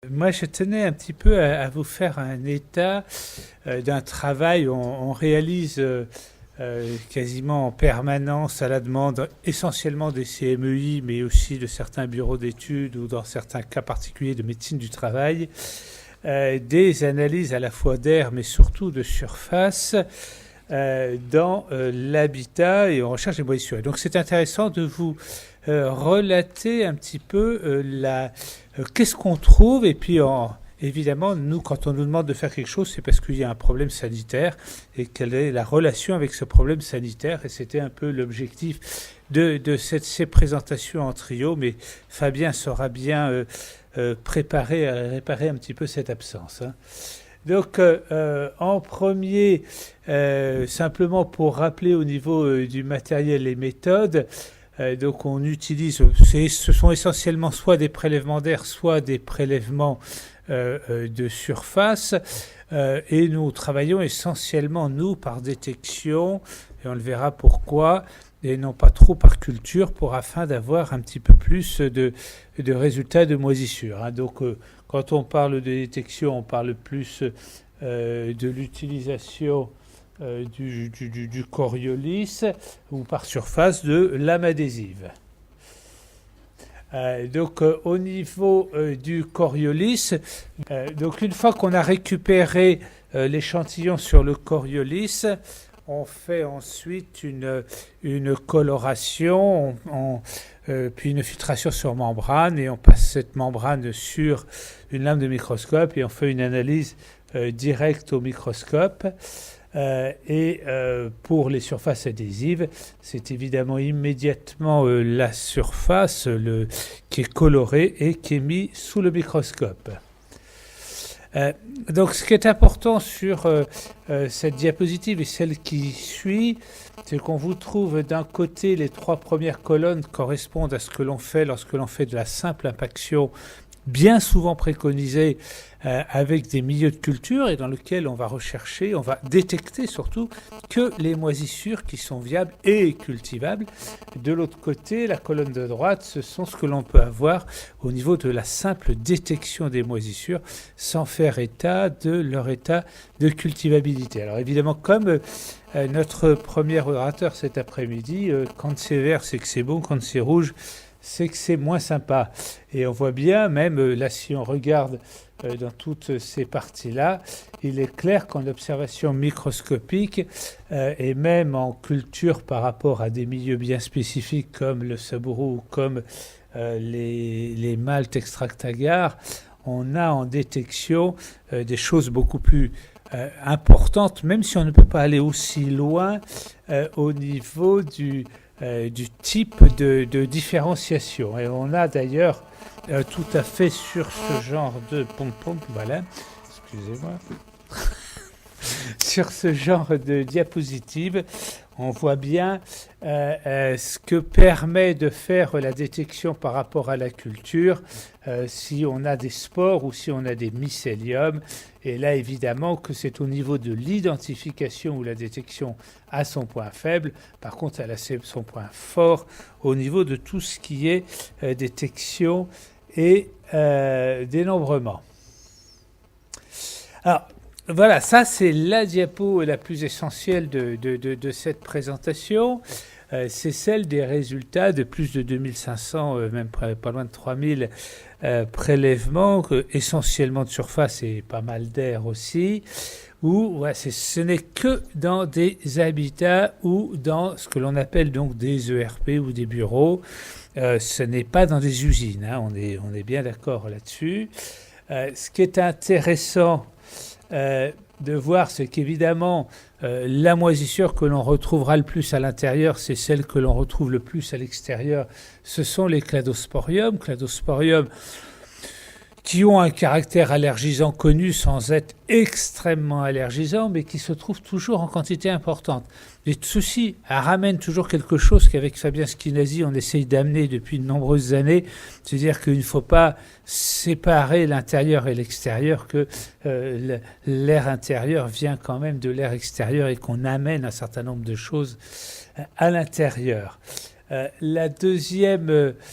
Moi, je tenais un petit peu à vous faire un état d'un travail. On réalise quasiment en permanence à la demande essentiellement des CMEI, mais aussi de certains bureaux d'études ou dans certains cas particuliers de médecine du travail, des analyses à la fois d'air, mais surtout de surface dans l'habitat et on recherche les moisissures. Et donc, c'est intéressant de vous relater un petit peu qu'est-ce qu'on trouve et puis évidemment, nous, quand on nous demande de faire quelque chose, c'est parce qu'il y a un problème sanitaire et quelle est la relation avec ce problème sanitaire. Et c'était un peu l'objectif de ces présentations en trio. Mais Fabien saura bien préparer, réparer un petit peu cette absence. Hein. Donc, en premier, simplement pour rappeler au niveau du matériel et méthodes, donc on utilise, ce sont essentiellement soit des prélèvements d'air, soit des prélèvements de surface. Et nous travaillons essentiellement, nous, par détection, et on le verra pourquoi, et non pas trop par culture, afin d'avoir un petit peu plus de résultats de moisissure. Hein. Donc, quand on parle de détection, on parle plus de l'utilisation du Coriolis ou par surface de lame adhésive. Donc au niveau du Coriolis, donc une fois qu'on a récupéré l'échantillon sur le Coriolis, on fait ensuite une coloration, puis une filtration sur membrane, et on passe cette membrane sur une lame de microscope et on fait une analyse directe au microscope. Pour les surfaces adhésives, c'est évidemment immédiatement la surface qui est colorée et qui est mise sous le microscope. Donc ce qui est important sur cette diapositive et celle qui suit, c'est qu'on vous trouve d'un côté les trois premières colonnes correspondent à ce que l'on fait lorsque l'on fait de la simple impaction, bien souvent préconisée avec des milieux de culture et dans lequel on va rechercher, on va détecter surtout que les moisissures qui sont viables et cultivables. De l'autre côté, la colonne de droite, ce sont ce que l'on peut avoir au niveau de la simple détection des moisissures sans faire état de leur état de cultivabilité. Alors évidemment, comme notre premier orateur cet après-midi, quand c'est vert, c'est que c'est bon, quand c'est rouge, c'est que c'est moins sympa. Et on voit bien, même là, si on regarde dans toutes ces parties-là, il est clair qu'en observation microscopique et même en culture par rapport à des milieux bien spécifiques comme le sabourou ou comme les maltes extractagare, on a en détection des choses beaucoup plus importantes, même si on ne peut pas aller aussi loin au niveau du type de différenciation. Et on a d'ailleurs tout à fait sur ce genre de pom-pom, voilà, excusez-moi, sur ce genre de diapositive, on voit bien ce que permet de faire la détection par rapport à la culture, si on a des spores ou si on a des mycéliums. Et là, évidemment, que c'est au niveau de l'identification où la détection a son point faible. Par contre, elle a son point fort au niveau de tout ce qui est détection et dénombrement. Alors, voilà, ça c'est la diapo la plus essentielle de cette présentation. C'est celle des résultats de plus de 2500, même pas loin de 3000 prélèvements, essentiellement de surface et pas mal d'air aussi, où ce n'est que dans des habitats ou dans ce que l'on appelle donc des ERP ou des bureaux. Ce n'est pas dans des usines, hein, on est bien d'accord là-dessus. Ce qui est intéressant de voir, c'est qu'évidemment, la moisissure que l'on retrouvera le plus à l'intérieur, c'est celle que l'on retrouve le plus à l'extérieur. Ce sont les cladosporiums qui ont un caractère allergisant connu sans être extrêmement allergisant, mais qui se trouvent toujours en quantité importante. Et ceci ramène toujours quelque chose qu'avec Fabien Schinazi, on essaye d'amener depuis de nombreuses années, c'est-à-dire qu'il ne faut pas séparer l'intérieur et l'extérieur, que l'air intérieur vient quand même de l'air extérieur et qu'on amène un certain nombre de choses à l'intérieur. La deuxième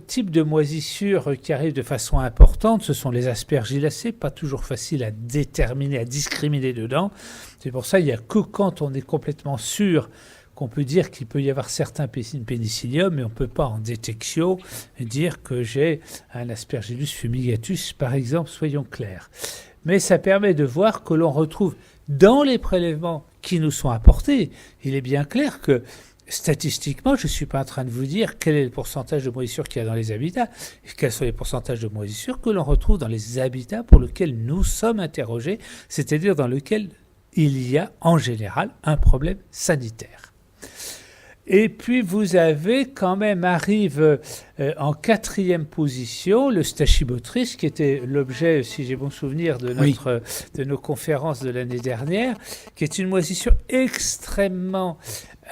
type de moisissure qui arrive de façon importante, ce sont les aspergillacées, pas toujours facile à déterminer, à discriminer dedans. C'est pour ça qu'il n'y a que quand on est complètement sûr qu'on peut dire qu'il peut y avoir certains pénicillium, mais on ne peut pas en détection dire que j'ai un Aspergillus fumigatus, par exemple, soyons clairs. Mais ça permet de voir que l'on retrouve dans les prélèvements qui nous sont apportés, il est bien clair que statistiquement, je ne suis pas en train de vous dire quel est le pourcentage de moisissure qu'il y a dans les habitats, et quels sont les pourcentages de moisissure que l'on retrouve dans les habitats pour lesquels nous sommes interrogés, c'est-à-dire dans lesquels il y a en général un problème sanitaire. Et puis vous avez quand même, arrive en 4e position, le Stachybotrys, qui était l'objet, si j'ai bon souvenir, de nos conférences de l'année dernière, qui est une moisissure extrêmement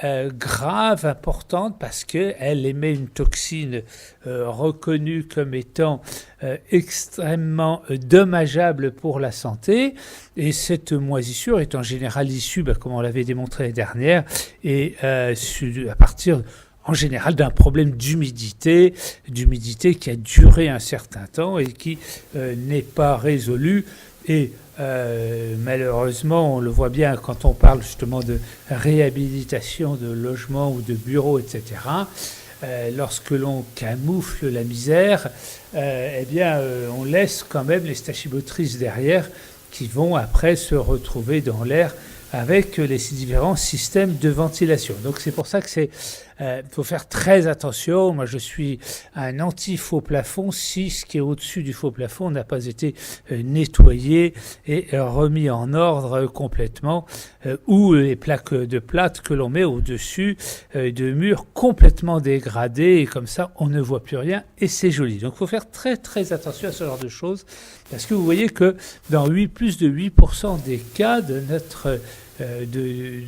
grave, importante, parce qu'elle émet une toxine reconnue comme étant extrêmement dommageable pour la santé. Et cette moisissure est en général issue, comme on l'avait démontré l'année dernière, et à partir en général d'un problème d'humidité qui a duré un certain temps et qui n'est pas résolu. Et malheureusement, on le voit bien quand on parle justement de réhabilitation de logements ou de bureaux, etc. Lorsque l'on camoufle la misère, on laisse quand même les Stachybotrys derrière qui vont après se retrouver dans l'air avec les différents systèmes de ventilation. Donc c'est pour ça que faut faire très attention. Moi, je suis un anti-faux plafond si ce qui est au-dessus du faux plafond n'a pas été nettoyé et remis en ordre complètement, ou les plaques de plâtre que l'on met au-dessus de murs complètement dégradés, et comme ça, on ne voit plus rien et c'est joli. Donc, il faut faire très, très attention à ce genre de choses, parce que vous voyez que dans plus de 8% des cas de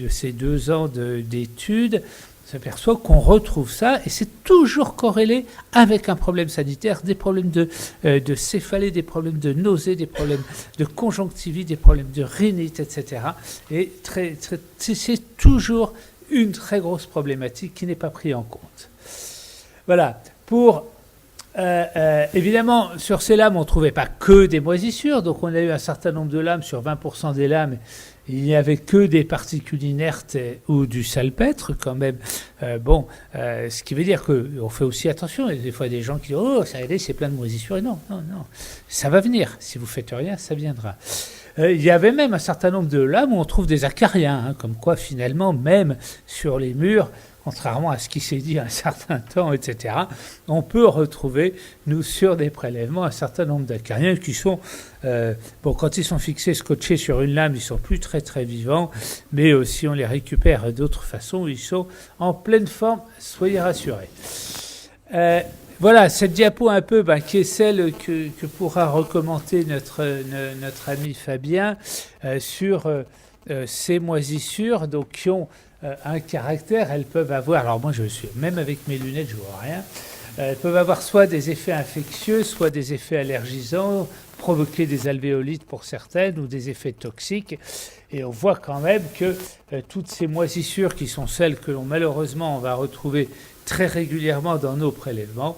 ces 2 ans d'études, on s'aperçoit qu'on retrouve ça, et c'est toujours corrélé avec un problème sanitaire, des problèmes de céphalée, des problèmes de nausées, des problèmes de conjonctivite, des problèmes de rhinite, etc. Et c'est toujours une très grosse problématique qui n'est pas prise en compte. Voilà. Évidemment, sur ces lames, on ne trouvait pas que des moisissures, donc on a eu un certain nombre de lames, sur 20% des lames, il n'y avait que des particules inertes ou du salpêtre quand même. Ce qui veut dire qu'on fait aussi attention. Il y a des fois des gens qui disent « Oh, ça a aidé, c'est plein de moisissures ». Et non, ça va venir. Si vous ne faites rien, ça viendra. Il y avait même un certain nombre de lames où on trouve des acariens, comme quoi finalement, même sur les murs, contrairement à ce qui s'est dit un certain temps, etc., on peut retrouver, nous, sur des prélèvements, un certain nombre d'acariens qui sont, quand ils sont fixés, scotchés sur une lame, ils sont plus très, très vivants, mais si on les récupère d'autres façons, ils sont en pleine forme, soyez rassurés. Voilà, cette diapo un peu, qui est celle que pourra recommander notre ami Fabien sur ces moisissures, donc qui ont un caractère. Elles peuvent avoir, alors moi je suis, même avec mes lunettes je vois rien, elles peuvent avoir soit des effets infectieux, soit des effets allergisants, provoquer des alvéolites pour certaines, ou des effets toxiques. Et on voit quand même que toutes ces moisissures, qui sont celles que l'on malheureusement on va retrouver très régulièrement dans nos prélèvements,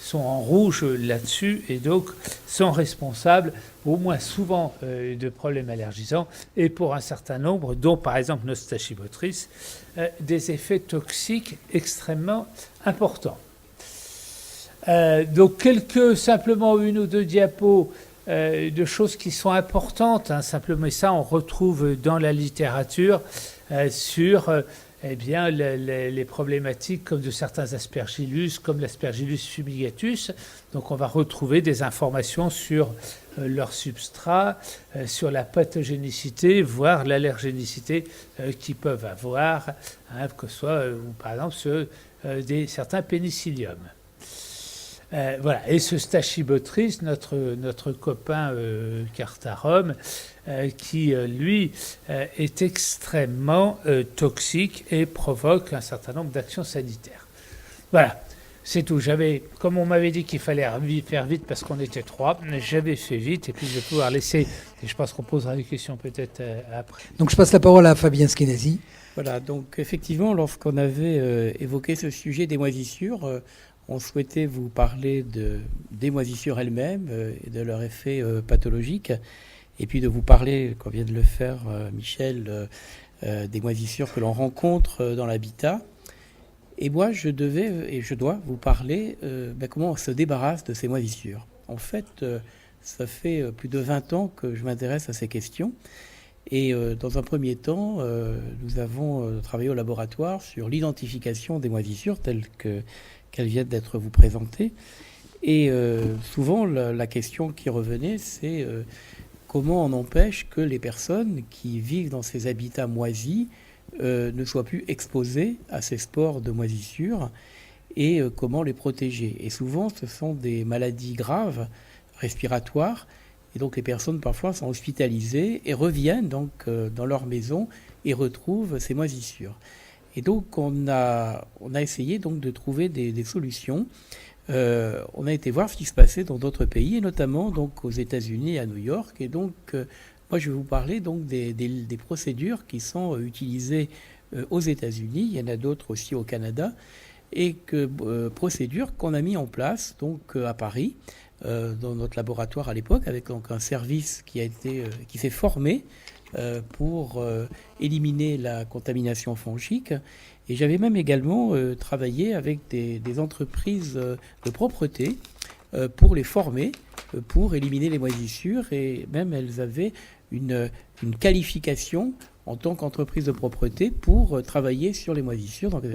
sont en rouge là-dessus, et donc sont responsables au moins souvent de problèmes allergisants, et pour un certain nombre, dont par exemple nos Stachybotrys, des effets toxiques extrêmement importants. Donc simplement une ou deux diapos de choses qui sont importantes, simplement, et ça on retrouve dans la littérature sur les problématiques comme de certains aspergillus, comme l'Aspergillus fumigatus. Donc on va retrouver des informations sur leur substrat, sur la pathogénicité, voire l'allergénicité qu'ils peuvent avoir, que ce soit par exemple sur certains pénicilliums. Voilà. Et ce Stachybotrys, notre copain Cartarum, qui lui est extrêmement toxique et provoque un certain nombre d'actions sanitaires. Voilà, c'est tout. Comme on m'avait dit qu'il fallait faire vite parce qu'on était 3, j'avais fait vite, et puis je vais pouvoir laisser, et je pense qu'on posera des questions peut-être après. Donc je passe la parole à Fabien Skenazy. Voilà, donc effectivement, lorsqu'on avait évoqué ce sujet des moisissures, on souhaitait vous parler des moisissures elles-mêmes et de leur effet pathologique, et puis de vous parler, comme vient de le faire Michel, des moisissures que l'on rencontre dans l'habitat. Et moi, je devais et je dois vous parler comment on se débarrasse de ces moisissures. En fait, ça fait plus de 20 ans que je m'intéresse à ces questions. Et dans un premier temps, nous avons travaillé au laboratoire sur l'identification des moisissures telles qu'elles viennent d'être vous présentées. Et souvent, la question qui revenait, c'est comment on empêche que les personnes qui vivent dans ces habitats moisis ne soient plus exposées à ces spores de moisissures et comment les protéger. Et souvent, ce sont des maladies graves, respiratoires, et donc les personnes parfois sont hospitalisées et reviennent donc dans leur maison et retrouvent ces moisissures. Et donc on a essayé donc de trouver des solutions. On a été voir ce qui se passait dans d'autres pays, et notamment donc aux États-Unis et à New York. Et donc moi je vais vous parler donc des procédures qui sont utilisées aux États-Unis. Il y en a d'autres aussi au Canada, et procédures qu'on a mis en place donc à Paris. Dans notre laboratoire à l'époque, avec donc un service qui s'est formé pour éliminer la contamination fongique. Et j'avais même également travaillé avec des entreprises de propreté pour les former, pour éliminer les moisissures, et même elles avaient une qualification en tant qu'entreprise de propreté pour travailler sur les moisissures. Donc,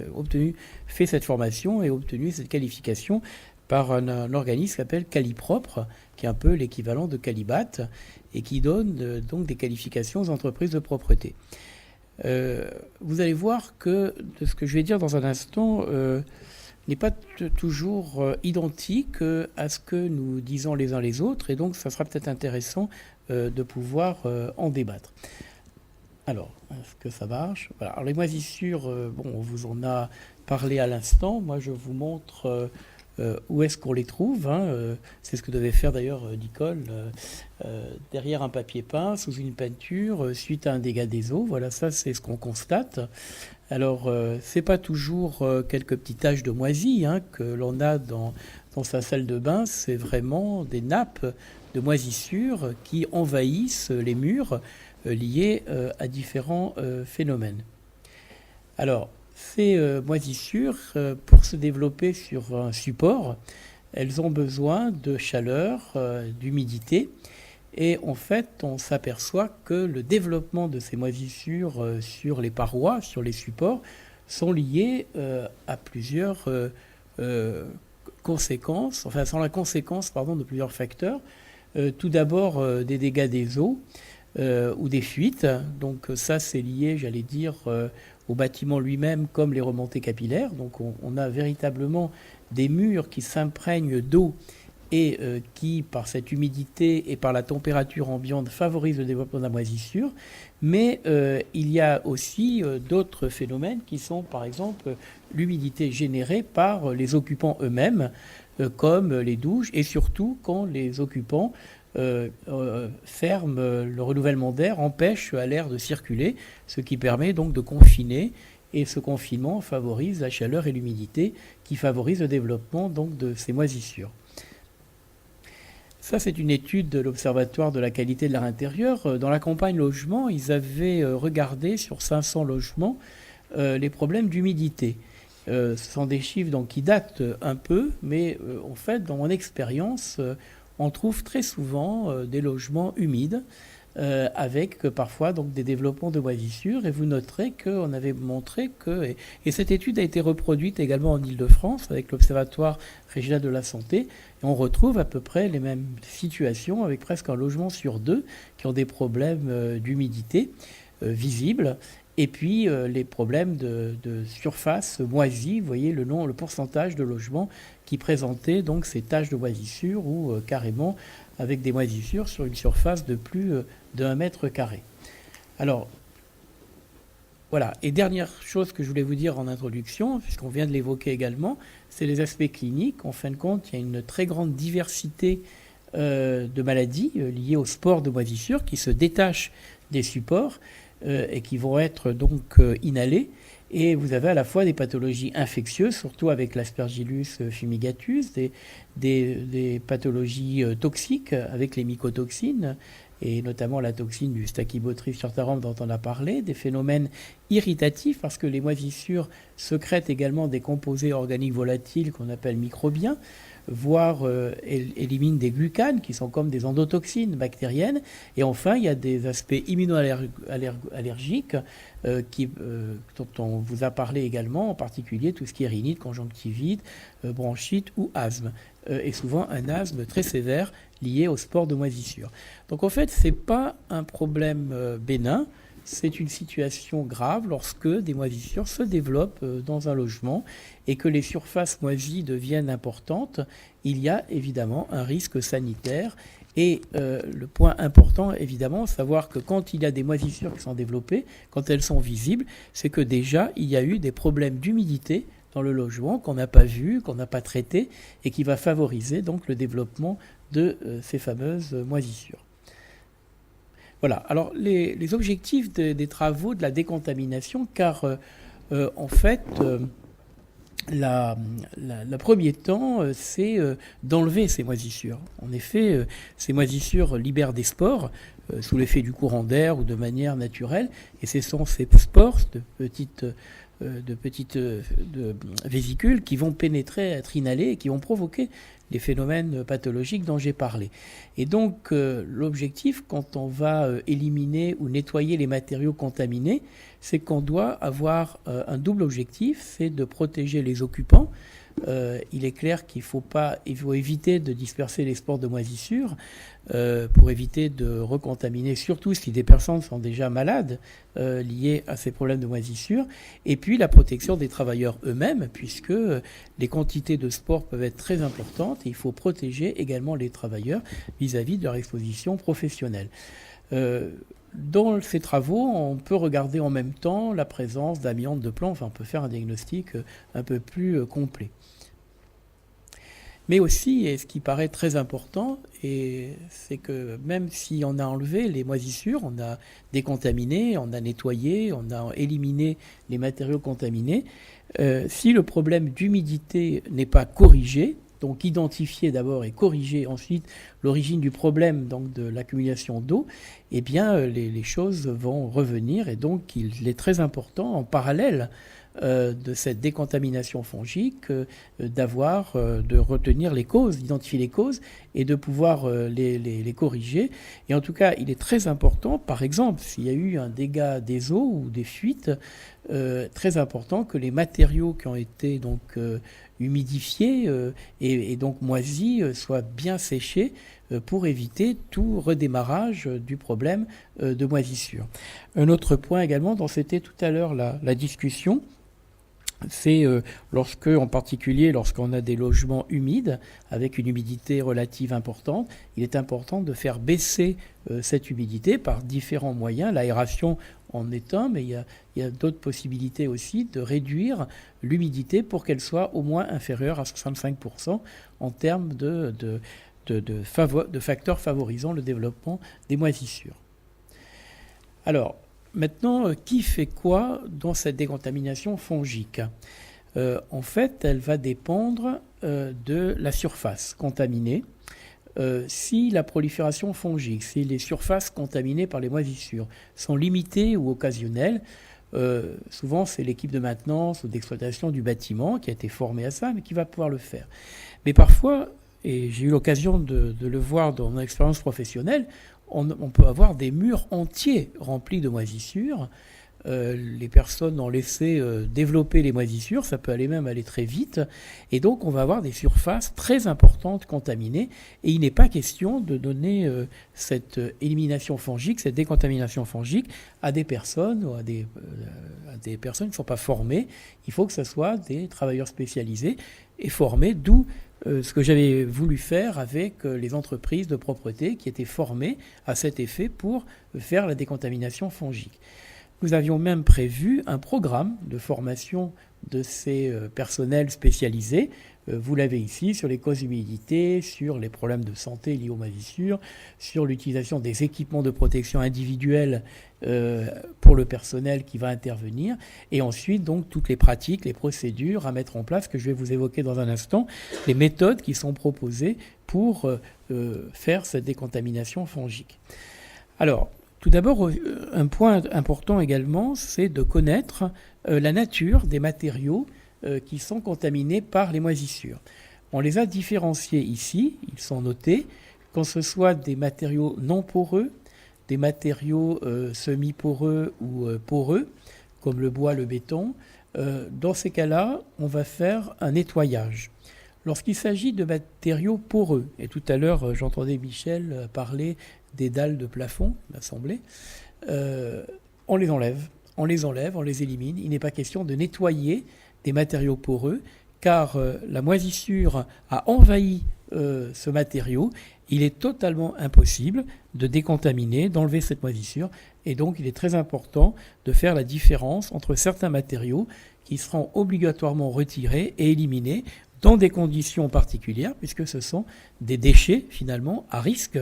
fait cette formation et obtenu cette qualification par un organisme qui s'appelle Calipropre, qui est un peu l'équivalent de Calibat, et qui donne donc des qualifications aux entreprises de propreté. Vous allez voir que de ce que je vais dire dans un instant n'est pas toujours identique à ce que nous disons les uns les autres, et donc ça sera peut-être intéressant de pouvoir en débattre. Alors, est-ce que ça marche? Voilà. Alors, les moisissures, on vous en a parlé à l'instant. Moi, je vous montre où est-ce qu'on les trouve, c'est ce que devait faire d'ailleurs Nicole, derrière un papier peint, sous une peinture, suite à un dégât des eaux. Voilà, ça c'est ce qu'on constate. Alors, c'est pas toujours quelques petites taches de moisie que l'on a dans sa salle de bain, c'est vraiment des nappes de moisissures qui envahissent les murs liés à différents phénomènes. Alors, ces moisissures, pour se développer sur un support, elles ont besoin de chaleur, d'humidité. Et en fait, on s'aperçoit que le développement de ces moisissures sur les parois, sur les supports, sont liés à plusieurs conséquences, enfin sont la conséquence de plusieurs facteurs. Tout d'abord, des dégâts des eaux ou des fuites. Donc ça, c'est lié, j'allais dire, au bâtiment lui-même, comme les remontées capillaires. Donc on a véritablement des murs qui s'imprègnent d'eau et qui, par cette humidité et par la température ambiante, favorisent le développement de la moisissure. Mais il y a aussi d'autres phénomènes qui sont, par exemple, l'humidité générée par les occupants eux-mêmes, comme les douches, et surtout quand les occupants ferment le renouvellement d'air, empêche à l'air de circuler, ce qui permet donc de confiner, et ce confinement favorise la chaleur et l'humidité qui favorisent le développement donc de ces moisissures. Ça, c'est une étude de l'Observatoire de la qualité de l'air intérieur. Dans la campagne logement, ils avaient regardé sur 500 logements les problèmes d'humidité. Ce sont des chiffres donc, qui datent un peu, mais en fait, dans mon expérience, on trouve très souvent des logements humides avec parfois donc, des développements de moisissures. Et vous noterez qu'on avait montré que... Et cette étude a été reproduite également en Île-de-France avec l'Observatoire régional de la santé. Et on retrouve à peu près les mêmes situations avec presque un logement sur deux qui ont des problèmes d'humidité visibles. Et puis les problèmes de surface moisie, vous voyez le pourcentage de logements qui présentaient donc ces taches de moisissure ou carrément avec des moisissures sur une surface de plus de 1 mètre carré. Alors, voilà. Et dernière chose que je voulais vous dire en introduction, puisqu'on vient de l'évoquer également, c'est les aspects cliniques. En fin de compte, il y a une très grande diversité de maladies liées aux spores de moisissure qui se détachent des supports. et qui vont être donc inhalés. Et vous avez à la fois des pathologies infectieuses, surtout avec l'Aspergillus fumigatus, des pathologies toxiques avec les mycotoxines, et notamment la toxine du Stachybotrys surtarum dont on a parlé, des phénomènes irritatifs parce que les moisissures sécrètent également des composés organiques volatiles qu'on appelle microbiens, voire éliminent des glucanes qui sont comme des endotoxines bactériennes. Et enfin, il y a des aspects immunoallergiques dont on vous a parlé également, en particulier tout ce qui est rhinite, conjonctivite, bronchite ou asthme. Et souvent un asthme très sévère lié au spore de moisissure. Donc en fait, ce n'est pas un problème bénin, c'est une situation grave lorsque des moisissures se développent dans un logement et que les surfaces moisies deviennent importantes. Il y a évidemment un risque sanitaire. Et le point important, évidemment, savoir que quand il y a des moisissures qui sont développées, quand elles sont visibles, c'est que déjà, il y a eu des problèmes d'humidité dans le logement qu'on n'a pas vu, qu'on n'a pas traité, et qui va favoriser donc le développement de ces fameuses moisissures. Voilà, alors les objectifs des travaux de la décontamination, car en fait, le premier temps, c'est d'enlever ces moisissures. En effet, ces moisissures libèrent des spores sous l'effet du courant d'air ou de manière naturelle, et ce sont ces spores de petites vésicules qui vont pénétrer, être inhalées et qui vont provoquer les phénomènes pathologiques dont j'ai parlé. Et donc l'objectif quand on va éliminer ou nettoyer les matériaux contaminés, c'est qu'on doit avoir un double objectif, c'est de protéger les occupants. Il est clair qu'il faut éviter de disperser les spores de moisissure pour éviter de recontaminer, surtout si des personnes sont déjà malades liées à ces problèmes de moisissure. Et puis la protection des travailleurs eux-mêmes, puisque les quantités de spores peuvent être très importantes et il faut protéger également les travailleurs vis-à-vis de leur exposition professionnelle. Dans ces travaux, on peut regarder en même temps la présence d'amiante de plomb, enfin on peut faire un diagnostic un peu plus complet. Mais aussi, et ce qui paraît très important, c'est que même si on a enlevé les moisissures, on a décontaminé, on a nettoyé, on a éliminé les matériaux contaminés, si le problème d'humidité n'est pas corrigé, donc identifier d'abord et corriger ensuite l'origine du problème, donc de l'accumulation d'eau, eh bien les choses vont revenir. Et donc il est très important en parallèle de cette décontamination fongique de retenir les causes, d'identifier les causes et de pouvoir les corriger. Et en tout cas, il est très important, par exemple, s'il y a eu un dégât des eaux ou des fuites, très important que les matériaux qui ont été donc humidifiés et donc moisis soient bien séchés pour éviter tout redémarrage du problème de moisissure. Un autre point également, dont c'était tout à l'heure la discussion, c'est en particulier lorsqu'on a des logements humides avec une humidité relative importante, il est important de faire baisser cette humidité par différents moyens. L'aération en est un, mais il y a d'autres possibilités aussi de réduire l'humidité pour qu'elle soit au moins inférieure à 65% en termes de facteurs favorisant le développement des moisissures. Alors, maintenant, qui fait quoi dans cette décontamination fongique ? En fait, elle va dépendre de la surface contaminée. Si la prolifération fongique, si les surfaces contaminées par les moisissures sont limitées ou occasionnelles, souvent c'est l'équipe de maintenance ou d'exploitation du bâtiment qui a été formée à ça, mais qui va pouvoir le faire. Mais parfois, et j'ai eu l'occasion de le voir dans mon expérience professionnelle, on peut avoir des murs entiers remplis de moisissures. Les personnes ont laissé développer les moisissures, ça peut même aller très vite, et donc on va avoir des surfaces très importantes contaminées, et il n'est pas question de donner cette élimination fongique, cette décontamination fongique à des personnes ou à des personnes qui ne sont pas formées. Il faut que ce soit des travailleurs spécialisés et formés, d'où ce que j'avais voulu faire avec les entreprises de propreté qui étaient formées à cet effet pour faire la décontamination fongique. Nous avions même prévu un programme de formation de ces personnels spécialisés vous l'avez ici, sur les causes d'humidité, sur les problèmes de santé liés aux moisissures, sur l'utilisation des équipements de protection individuels pour le personnel qui va intervenir, et ensuite donc toutes les pratiques, les procédures à mettre en place que je vais vous évoquer dans un instant, les méthodes qui sont proposées pour faire cette décontamination fongique. Alors, tout d'abord, un point important également, c'est de connaître la nature des matériaux qui sont contaminés par les moisissures. On les a différenciés ici, ils sont notés, quand ce soit des matériaux non poreux, des matériaux semi-poreux ou poreux, comme le bois, le béton. Dans ces cas-là, on va faire un nettoyage. Lorsqu'il s'agit de matériaux poreux, et tout à l'heure j'entendais Michel parler des dalles de plafond, il m'a semblé, on les enlève, on les élimine. Il n'est pas question de nettoyer des matériaux poreux, car la moisissure a envahi ce matériau. Il est totalement impossible de décontaminer, d'enlever cette moisissure, et donc il est très important de faire la différence entre certains matériaux qui seront obligatoirement retirés et éliminés dans des conditions particulières, puisque ce sont des déchets finalement à risque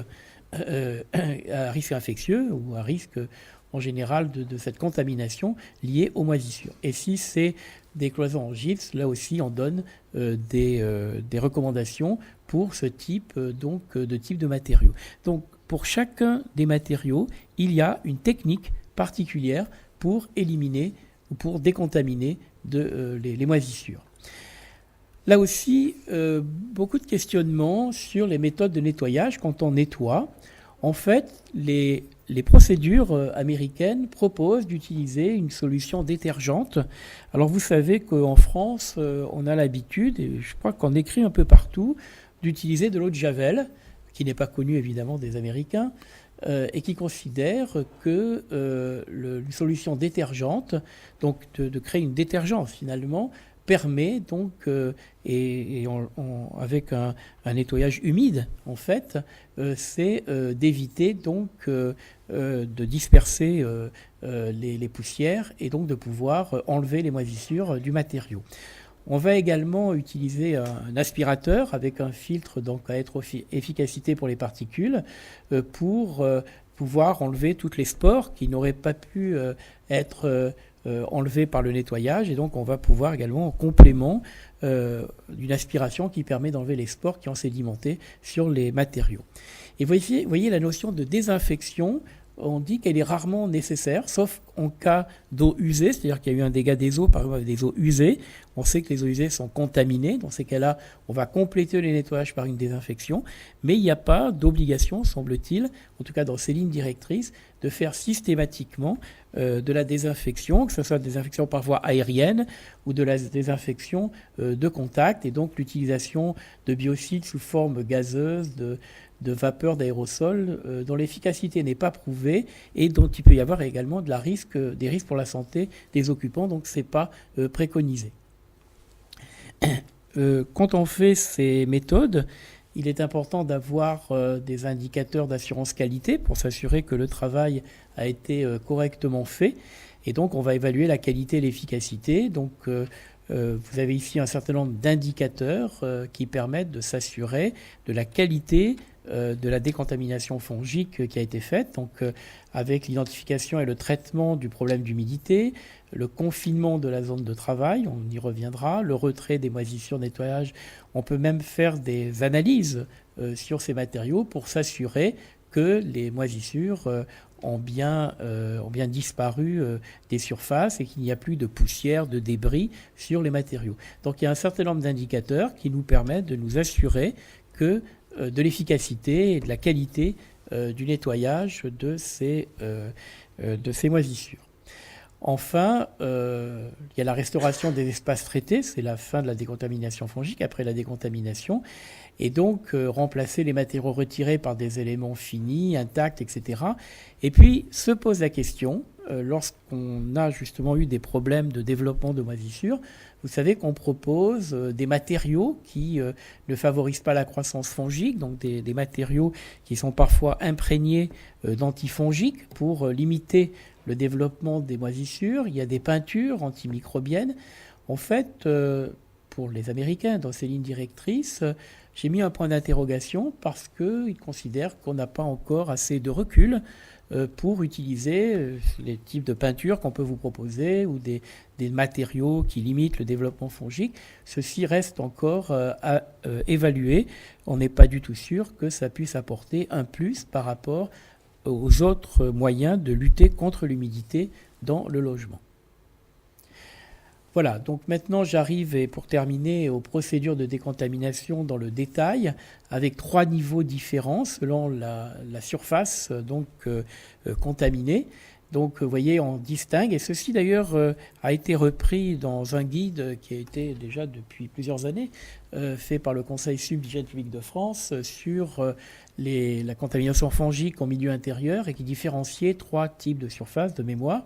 infectieux ou à risque en général de cette contamination liée aux moisissures. Et si c'est des cloisons en gypse, là aussi on donne des recommandations pour ce type de matériaux. Donc pour chacun des matériaux, il y a une technique particulière pour éliminer ou pour décontaminer les moisissures. Là aussi, beaucoup de questionnements sur les méthodes de nettoyage quand on nettoie. En fait, les procédures américaines proposent d'utiliser une solution détergente. Alors vous savez qu'en France, on a l'habitude, et je crois qu'on écrit un peu partout, d'utiliser de l'eau de Javel, qui n'est pas connue évidemment des Américains, et qui considèrent que une solution détergente, donc de créer une détergence finalement, permet donc, avec un nettoyage humide en fait, c'est d'éviter donc de disperser les poussières et donc de pouvoir enlever les moisissures du matériau. On va également utiliser un aspirateur avec un filtre donc à être efficacité pour les particules pour pouvoir enlever toutes les spores qui n'auraient pas pu être enlevés par le nettoyage, et donc on va pouvoir également en complément d'une aspiration qui permet d'enlever les spores qui ont sédimenté sur les matériaux. Et vous voyez la notion de désinfection, on dit qu'elle est rarement nécessaire, sauf en cas d'eau usée, c'est-à-dire qu'il y a eu un dégât des eaux, par exemple avec des eaux usées. On sait que les eaux usées sont contaminées. Dans ces cas-là, on va compléter les nettoyages par une désinfection. Mais il n'y a pas d'obligation, semble-t-il, en tout cas dans ces lignes directrices, de faire systématiquement de la désinfection, que ce soit de la désinfection par voie aérienne ou de la désinfection de contact, et donc l'utilisation de biocides sous forme gazeuse, de vapeur d'aérosol dont l'efficacité n'est pas prouvée et dont il peut y avoir également des risques pour la santé des occupants, donc ce n'est pas préconisé. Quand on fait ces méthodes, il est important d'avoir des indicateurs d'assurance qualité pour s'assurer que le travail a été correctement fait, et donc on va évaluer la qualité et l'efficacité. Donc vous avez ici un certain nombre d'indicateurs qui permettent de s'assurer de la qualité de la décontamination fongique qui a été faite, donc avec l'identification et le traitement du problème d'humidité, le confinement de la zone de travail, on y reviendra, le retrait des moisissures, nettoyage. On peut même faire des analyses sur ces matériaux pour s'assurer que les moisissures ont bien disparu des surfaces et qu'il n'y a plus de poussière, de débris sur les matériaux. Donc il y a un certain nombre d'indicateurs qui nous permettent de nous assurer que de l'efficacité et de la qualité du nettoyage de ces moisissures. Enfin, il y a la restauration des espaces traités, c'est la fin de la décontamination fongique après la décontamination, et donc remplacer les matériaux retirés par des éléments finis, intacts, etc. Et puis se pose la question, lorsqu'on a justement eu des problèmes de développement de moisissures, vous savez qu'on propose des matériaux qui ne favorisent pas la croissance fongique, donc des matériaux qui sont parfois imprégnés d'antifongiques pour limiter le développement des moisissures. Il y a des peintures antimicrobiennes. En fait, pour les Américains dans ces lignes directrices, j'ai mis un point d'interrogation parce qu'ils considèrent qu'on n'a pas encore assez de recul pour utiliser les types de peintures qu'on peut vous proposer ou des matériaux qui limitent le développement fongique. Ceci reste encore à évaluer. On n'est pas du tout sûr que ça puisse apporter un plus par rapport aux autres moyens de lutter contre l'humidité dans le logement. Voilà, donc maintenant j'arrive, et pour terminer, aux procédures de décontamination dans le détail, avec 3 niveaux différents selon la surface contaminée. Donc vous voyez, on distingue, et ceci d'ailleurs a été repris dans un guide qui a été déjà depuis plusieurs années fait par le Conseil sup d'hygiène publique de France sur la contamination fongique en milieu intérieur et qui différenciait 3 types de surfaces de mémoire.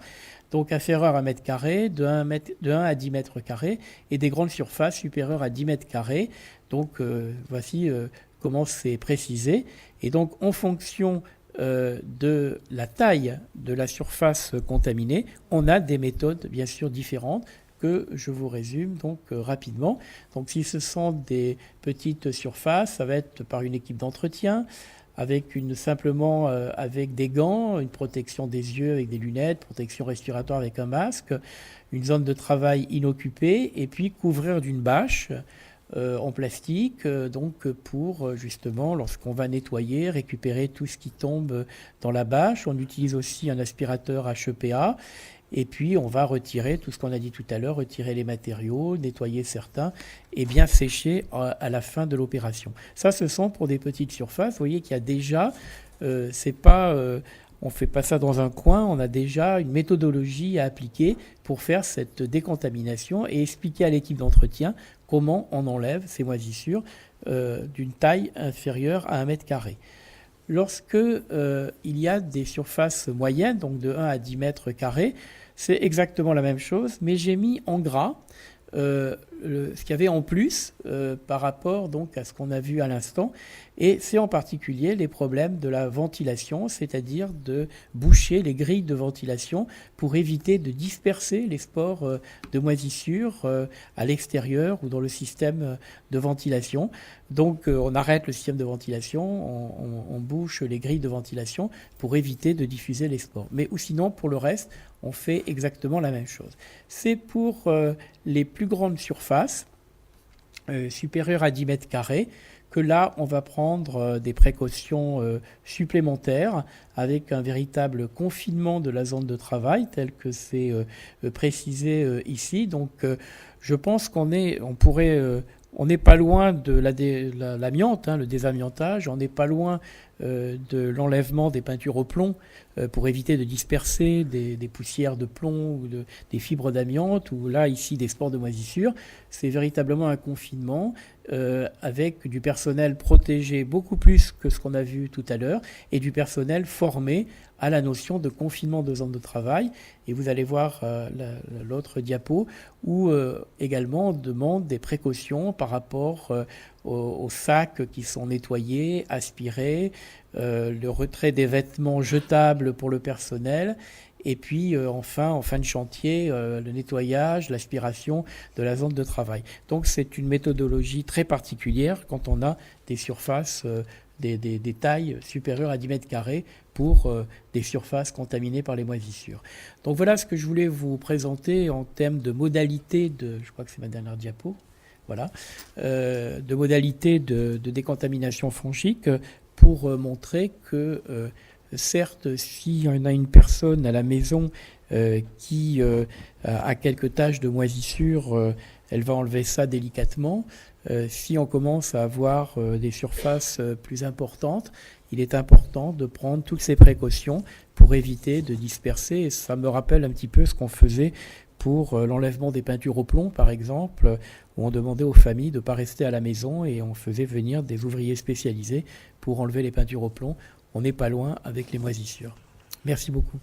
Donc inférieur à 1 mètre carré, de 1 à 10 mètres carrés, et des grandes surfaces supérieures à 10 mètres carrés. Donc voici comment c'est précisé. Et donc en fonction de la taille de la surface contaminée, on a des méthodes bien sûr différentes que je vous résume donc rapidement. Donc si ce sont des petites surfaces, ça va être par une équipe d'entretien, avec simplement avec des gants, une protection des yeux avec des lunettes, protection respiratoire avec un masque, une zone de travail inoccupée, et puis couvrir d'une bâche en plastique, donc pour justement, lorsqu'on va nettoyer, récupérer tout ce qui tombe dans la bâche. On utilise aussi un aspirateur HEPA. Et puis, on va retirer tout ce qu'on a dit tout à l'heure, retirer les matériaux, nettoyer certains et bien sécher à la fin de l'opération. Ça, ce sont pour des petites surfaces. Vous voyez qu'il y a déjà, c'est pas, on ne fait pas ça dans un coin, on a déjà une méthodologie à appliquer pour faire cette décontamination et expliquer à l'équipe d'entretien comment on enlève ces moisissures d'une taille inférieure à 1 mètre carré. Lorsque il y a des surfaces moyennes, donc de 1 à 10 mètres carrés, c'est exactement la même chose, mais j'ai mis en gras ce qu'il y avait en plus par rapport donc à ce qu'on a vu à l'instant, et c'est en particulier les problèmes de la ventilation, c'est-à-dire de boucher les grilles de ventilation pour éviter de disperser les spores de moisissure à l'extérieur ou dans le système de ventilation. Donc on arrête le système de ventilation, on bouche les grilles de ventilation pour éviter de diffuser les spores. Mais ou sinon, pour le reste, on fait exactement la même chose. C'est pour les plus grandes surfaces, supérieures à 10 mètres carrés, que là, on va prendre des précautions supplémentaires avec un véritable confinement de la zone de travail, tel que c'est précisé ici. Donc, je pense on n'est pas loin de l'amiante, le désamiantage, on n'est pas loin de l'enlèvement des peintures au plomb pour éviter de disperser des poussières de plomb ou des fibres d'amiante, ou là, ici, des spores de moisissure. C'est véritablement un confinement avec du personnel protégé beaucoup plus que ce qu'on a vu tout à l'heure et du personnel formé à la notion de confinement de zone de travail. Et vous allez voir l'autre diapo où également on demande des précautions par rapport aux sacs qui sont nettoyés, aspirés, le retrait des vêtements jetables pour le personnel, et puis enfin, en fin de chantier, le nettoyage, l'aspiration de la zone de travail. Donc c'est une méthodologie très particulière quand on a des surfaces, des tailles supérieures à 10 mètres carrés pour des surfaces contaminées par les moisissures. Donc voilà ce que je voulais vous présenter en termes de modalités je crois que c'est ma dernière diapo, voilà, de modalités de décontamination fongique pour montrer que certes, si on a une personne à la maison qui a quelques taches de moisissure, elle va enlever ça délicatement. Si on commence à avoir des surfaces plus importantes, il est important de prendre toutes ces précautions pour éviter de disperser. Et ça me rappelle un petit peu ce qu'on faisait pour l'enlèvement des peintures au plomb, par exemple, où on demandait aux familles de ne pas rester à la maison et on faisait venir des ouvriers spécialisés pour enlever les peintures au plomb. On n'est pas loin avec les moisissures. Merci beaucoup.